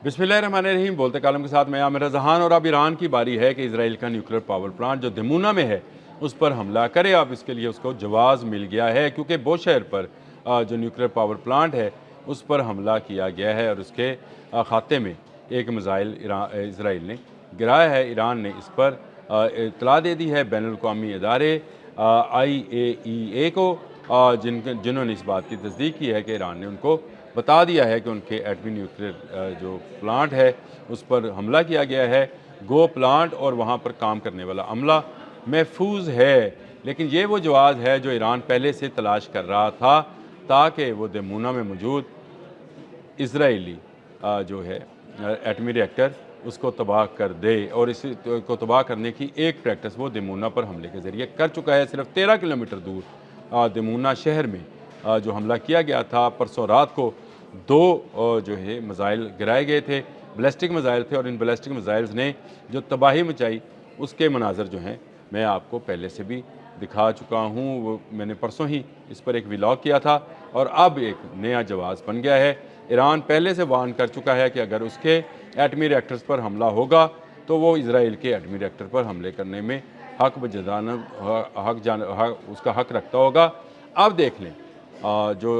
बिस्मिल्लाहिर्रहमानिर्रहीम। बोलते कालम के साथ मैं आमिर रज़ान। और अब ईरान की बारी है कि इसराइल का न्यूक्लियर पावर प्लांट जो दमूना में है उस पर हमला करे। अब इसके लिए उसको जवाब मिल गया है, क्योंकि बोशहर पर जो न्यूक्लियर पावर प्लांट है उस पर हमला किया गया है और उसके खाते में एक मिसाइल इसराइल ने गिराया है। ईरान ने इस पर इत्तला दे दी है बैनुल-अक़वामी इदारे IAEA को, जिन्होंने इस बात की तस्दीक की है कि ईरान ने उनको बता दिया है कि उनके एटमी न्यूक्लियर जो प्लांट है उस पर हमला किया गया है। गो प्लांट और वहाँ पर काम करने वाला अमला महफूज है। लेकिन ये वो जवाब है जो ईरान पहले से तलाश कर रहा था, ताकि वो दमूना में मौजूद इजराइली जो है एटमी रिएक्टर उसको तबाह कर दे। और इस को तबाह करने की एक प्रैक्टिस वो दमूना पर हमले के ज़रिए कर चुका है। सिर्फ 13 किलोमीटर दूर दमूना शहर में जो हमला किया गया था, परसों रात को 2 जो है मिसाइल गिराए गए थे, बैलिस्टिक मिसाइल थे। और इन बैलिस्टिक मिसाइल्स ने जो तबाही मचाई उसके मनाजर जो हैं मैं आपको पहले से भी दिखा चुका हूँ। वो मैंने परसों ही इस पर एक व्लॉग किया था और अब एक नया जवाब बन गया है। ईरान पहले से वार्न कर चुका है कि अगर उसके एटमी रिएक्टर्स पर हमला होगा तो वो इजराइल के एटमी रिएक्टर पर हमले करने में उसका हक रखता होगा। अब देख लें जो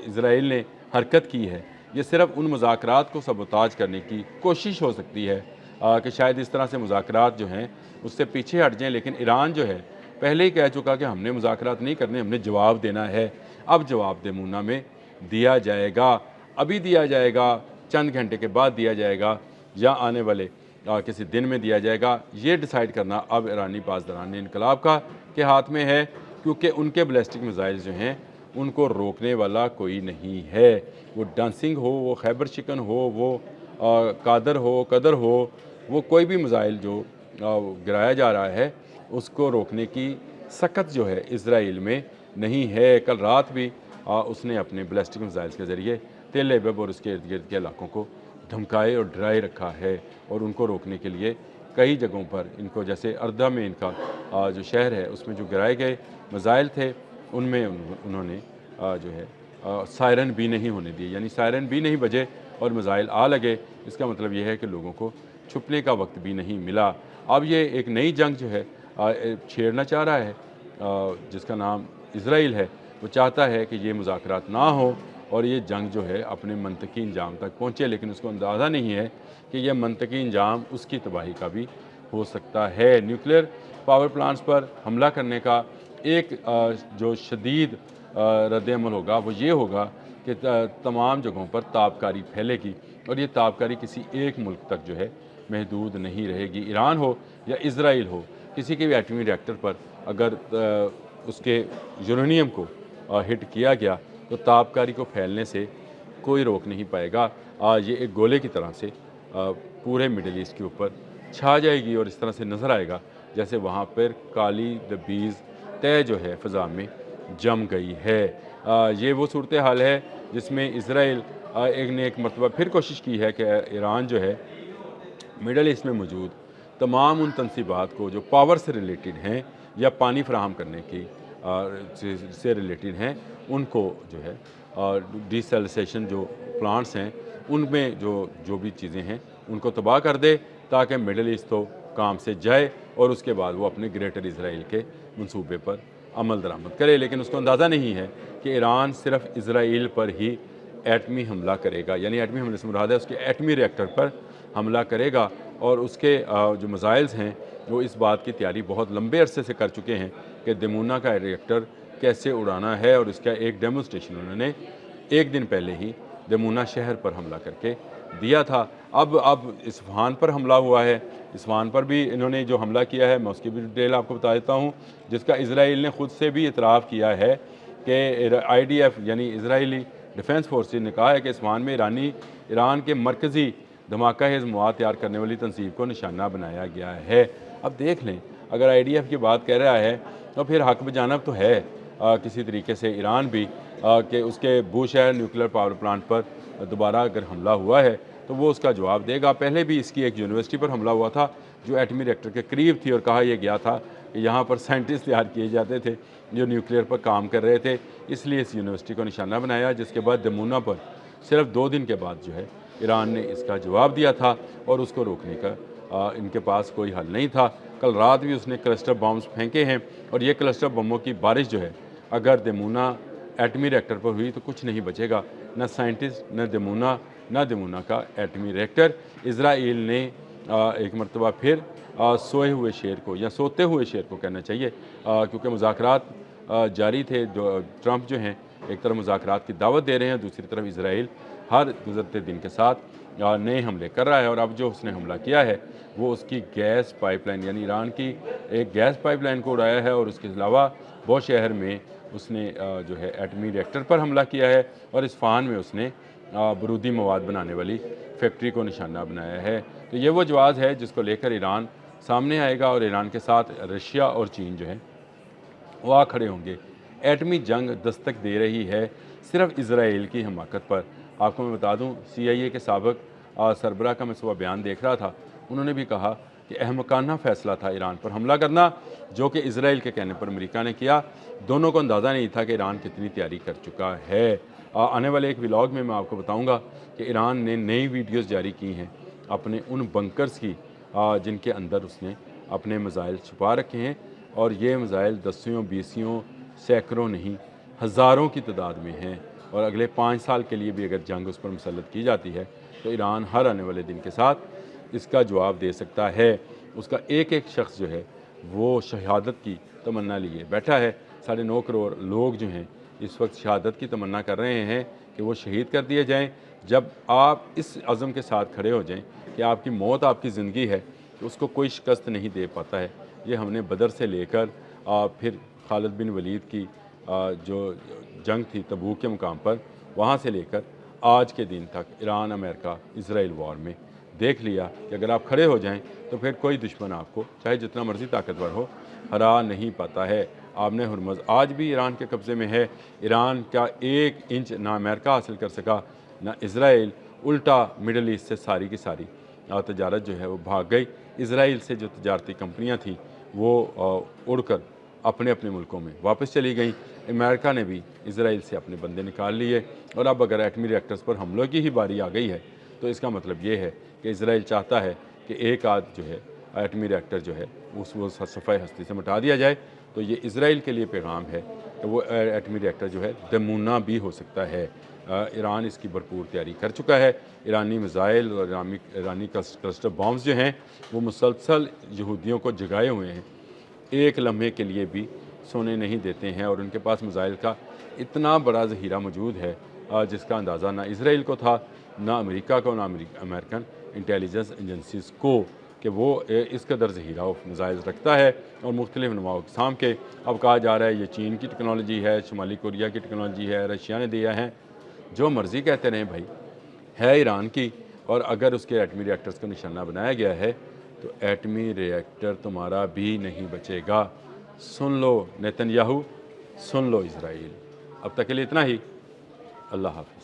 इजराइल ने हरकत की है, ये सिर्फ उन मुज़ाकरात को सबोताज करने की कोशिश हो सकती है कि शायद इस तरह से मुज़ाकरात जो हैं उससे पीछे हट जाएं। लेकिन ईरान जो है पहले ही कह चुका कि हमने मुज़ाकरात नहीं करने, हमने जवाब देना है। अब जवाब दमूना में दिया जाएगा, अभी दिया जाएगा, चंद घंटे के बाद दिया जाएगा, या आने वाले किसी दिन में दिया जाएगा। ये डिसाइड करना अब ईरानी पासदारान इनकलाब का के हाथ में है, क्योंकि उनके बैलिस्टिक मिसाइल जो हैं उनको रोकने वाला कोई नहीं है। वो डांसिंग हो, वो खैबर शिकन हो, वो कदर हो, वो कोई भी मिसाइल जो गिराया जा रहा है उसको रोकने की सख्त जो है इजराइल में नहीं है। कल रात भी उसने अपने बैलिस्टिक मिसाइल्स के ज़रिए तेल एविव और उसके इर्द गिर्द के इलाकों को धमकाए और डराए रखा है। और उनको रोकने के लिए कई जगहों पर इनको, जैसे अर्दा में इनका जो शहर है उसमें जो गिराए गए मिसाइल थे उनमें उन्होंने जो है सायरन भी नहीं होने दिए, यानी सायरन भी नहीं बजे और मिसाइल आ लगे। इसका मतलब यह है कि लोगों को छुपने का वक्त भी नहीं मिला। अब ये एक नई जंग जो है छेड़ना चाह रहा है, जिसका नाम इजराइल है। वो चाहता है कि ये मुज़ाकरात ना हो और ये जंग जो है अपने मनतकी इंजाम तक पहुँचे। लेकिन उसको अंदाज़ा नहीं है कि यह मनतकी इंजाम उसकी तबाही का भी हो सकता है। न्यूक्लियर पावर प्लांट्स पर हमला करने का एक जो शदीद रद्द-ए-अमल होगा वो ये होगा कि तमाम जगहों पर ताबकारी फैलेगी और ये ताबकारी किसी एक मुल्क तक जो है महदूद नहीं रहेगी। ईरान हो या इजराइल हो, किसी के भी एटमी रिएक्टर पर अगर उसके यूरेनियम को हिट किया गया तो ताबकारी को फैलने से कोई रोक नहीं पाएगा। ये एक गोले की तरह से पूरे मिडल ईस्ट के ऊपर छा जाएगी और इस तरह से नज़र आएगा जैसे वहाँ पर काली दबीज़ तय जो है फ़िज़ा में जम गई है। ये वो सूरत हाल है जिसमें इजराइल एक ने एक मरतबा फिर कोशिश की है कि ईरान जो है मिडल ईस्ट में मौजूद तमाम उन तनसीबात को जो पावर से रिलेटेड हैं या पानी फराहम करने की से रिलेटेड हैं, उनको जो है डिसैलिनेशन जो प्लांट्स हैं उनमें जो भी चीज़ें हैं उनको तबाह कर दे, ताकि मिडल ईस्ट तो काम से जाए और उसके बाद वो अपने ग्रेटर इजराइल के मंसूबे पर अमल दरामद करे। लेकिन उसको अंदाज़ा नहीं है कि ईरान सिर्फ इजराइल पर ही एटमी हमला करेगा, यानी एटमी हमले से मुराद है उसके एटमी रिएक्टर पर हमला करेगा। और उसके जो मिसाइल्स हैं वो इस बात की तैयारी बहुत लंबे अरसे से कर चुके हैं कि दमूना का रिएक्टर कैसे उड़ाना है। और इसका एक डेमोस्ट्रेशन उन्होंने एक दिन पहले ही दमूना शहर पर हमला करके दिया था। अब इस्फहान पर हमला हुआ है। इस्फहान पर भी इन्होंने जो हमला किया है मैं उसकी भी डिटेल आपको बता देता हूँ, जिसका इजराइल ने ख़ुद से भी इतराफ़ किया है कि IDF यानी इजराइली डिफेंस फोर्सेस ने कहा है कि इस्फहान में ईरान के मरकज़ी धमाका हेज़ मवाद तैयार करने वाली तंसीब को निशाना बनाया गया है। अब देख लें, अगर IDF की बात कह रहा है तो फिर हक बजानब तो है किसी तरीके से ईरान भी कि उसके बूशहर न्यूक्लियर पावर प्लांट पर दोबारा अगर हमला हुआ है तो वो उसका जवाब देगा। पहले भी इसकी एक यूनिवर्सिटी पर हमला हुआ था जो एटमी रिएक्टर के करीब थी और कहा यह गया था कि यहाँ पर साइंटिस्ट तैयार किए जाते थे जो न्यूक्लियर पर काम कर रहे थे, इसलिए इस यूनिवर्सिटी को निशाना बनाया। जिसके बाद दमूना पर सिर्फ 2 दिन के बाद जो है ईरान ने इसका जवाब दिया था और उसको रोकने का इनके पास कोई हल नहीं था। कल रात भी उसने क्लस्टर बम्स फेंके हैं और ये क्लस्टर बमों की बारिश जो है अगर दमूना एटमी रिएक्टर पर हुई तो कुछ नहीं बचेगा, न साइंटिस्ट न दमूना का एटमी रिएक्टर। इजराइल ने एक मरतबा फिर सोए हुए शेर को या सोते हुए शेर को कहना चाहिए, क्योंकि मुज़ाकरात जारी थे। ट्रंप जो हैं एक तरफ मुज़ाकरात की दावत दे रहे हैं, दूसरी तरफ इजराइल हर गुजरते दिन के साथ नए हमले कर रहा है। और अब जो उसने हमला किया है वो उसकी गैस पाइपलाइन यानी ईरान की एक गैस पाइपलाइन को उड़ाया है और उसके अलावा बहुत शहर में उसने जो है एटमी रिएक्टर पर हमला किया है और इस्फहान में उसने बारूदी मवाद बनाने वाली फैक्ट्री को निशाना बनाया है। तो ये वो जवाब है जिसको लेकर ईरान सामने आएगा और ईरान के साथ रशिया और चीन जो है वो आ खड़े होंगे। एटमी जंग दस्तक दे रही है सिर्फ इजराइल की हमाकत पर। आपको मैं बता दूं, CIA के साबिक सरबरा का मैं सुबह बयान देख रहा था, उन्होंने भी कहा कि अहमकाना फ़ैसला था ईरान पर हमला करना, जो कि इजराइल के कहने पर अमेरिका ने किया। दोनों को अंदाज़ा नहीं था कि ईरान कितनी तैयारी कर चुका है। आने वाले एक व्लॉग में मैं आपको बताऊंगा कि ईरान ने नई वीडियोस जारी की हैं अपने उन बंकर्स की जिनके अंदर उसने अपने मिसाइल छुपा रखे हैं और ये मिसाइल दसियों बीसियों सैकड़ों नहीं हज़ारों की तादाद में हैं। और अगले 5 साल के लिए भी अगर जंग उस पर मुसल्लत की जाती है तो ईरान हर आने वाले दिन के साथ इसका जवाब दे सकता है। उसका एक एक शख्स जो है वो शहादत की तमन्ना लिए बैठा है। 9.5 करोड़ लोग जो हैं इस वक्त शहादत की तमन्ना कर रहे हैं कि वो शहीद कर दिए जाएं। जब आप इस अज़म के साथ खड़े हो जाएं कि आपकी मौत आपकी ज़िंदगी है तो उसको कोई शिकस्त नहीं दे पाता है। ये हमने बदर से लेकर फिर खालिद बिन वलीद की जो जंग थी तबूक के मुकाम पर, वहाँ से लेकर आज के दिन तक ईरान अमेरिका इजराइल वॉर में देख लिया कि अगर आप खड़े हो जाएं तो फिर कोई दुश्मन आपको चाहे जितना मर्जी ताकतवर हो हरा नहीं पाता है। आबने हुर्मुज़ आज भी ईरान के कब्ज़े में है। ईरान का 1 इंच ना अमेरिका हासिल कर सका ना इजराइल, उल्टा मिडल ईस्ट से सारी की सारी तजारत जो है वो भाग गई। इजराइल से जो तजारती कंपनियाँ थी वो उड़कर अपने अपने मुल्कों में वापस चली गई। अमेरिका ने भी इजराइल से अपने बंदे निकाल लिए और अब अगर एटमी रिएक्टर्स पर हमलों की ही बारी आ गई है तो इसका मतलब ये है कि इजराइल चाहता है कि एक आध जो है एटमी रिएक्टर जो है वो सफ़ाई हस्ती से मिटा दिया जाए। तो ये इजराइल के लिए पैगाम है कि वो एटमी रिएक्टर जो है दमूना भी हो सकता है। ईरान इसकी भरपूर तैयारी कर चुका है। ईरानी मिसाइल और ईरानी क्लस्टर बॉम्ब्स जो हैं वो मुसलसल यहूदियों को जगाए हुए हैं, एक लम्हे के लिए भी सोने नहीं देते हैं। और उनके पास मिसाइल का इतना बड़ा ज़हीरा मौजूद है जिसका अंदाज़ा ना इजराइल को था ना अमेरिका को ना अमेरिकन इंटेलिजेंस एजेंसीज़ को कि वो इस कदर ज़हीरा मिसाइल रखता है और मुख्तलिफ नवा अक़साम के। अब कहा जा रहा है ये चीन की टेक्नोलॉजी है, शुमाली कोरिया की टेक्नोलॉजी है, रशिया ने दिया है। जो मर्ज़ी कहते रहें भाई, है ईरान की। और अगर उसके एटमी रिएक्टर्स को निशाना बनाया गया है तो एटमी रिएक्टर तुम्हारा भी नहीं बचेगा। सुन लो नेतन्याहू, सुन लो इजराइल। अब तक के लिए इतना ही। अल्लाह हाफ़िज़।